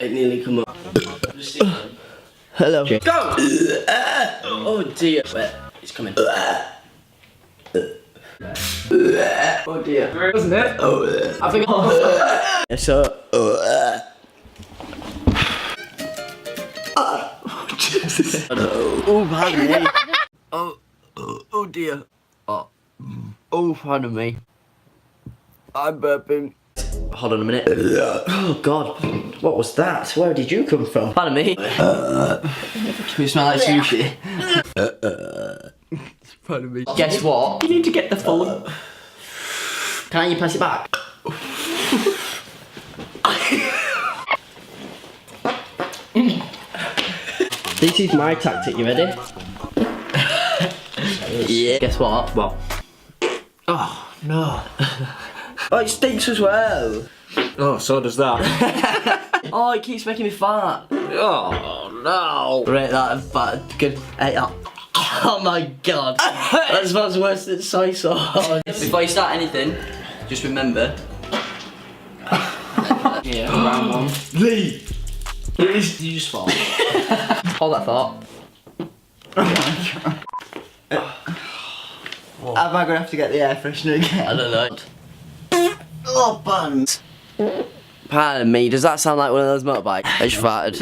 It nearly come up. Hello. Go! Oh dear. Wait, it's coming. Oh dear. Wasn't it? I think. So. Jesus. Oh, pardon me. Oh dear. Oh, pardon me. I'm burping. Hold on a minute. Oh God, what was that? Where did you come from? Pardon me. You smell like sushi. Pardon me. Guess what? You need to get the full. Can't you pass it back? This is my tactic, you ready? Yeah. Guess what? What? Oh, no. Oh, it stinks as well. Oh, so does that. Oh, it keeps making me fart. Oh no. Rate that bad. Good. Hey, oh my God. That smells worse than soy sauce. Before you start anything, just remember. Yeah, round one. Lee. You just fall. Hold that thought. Am I gonna have to get the air freshener again? I don't know. Oh, buns. Pardon me, does that sound like one of those motorbikes? I just farted.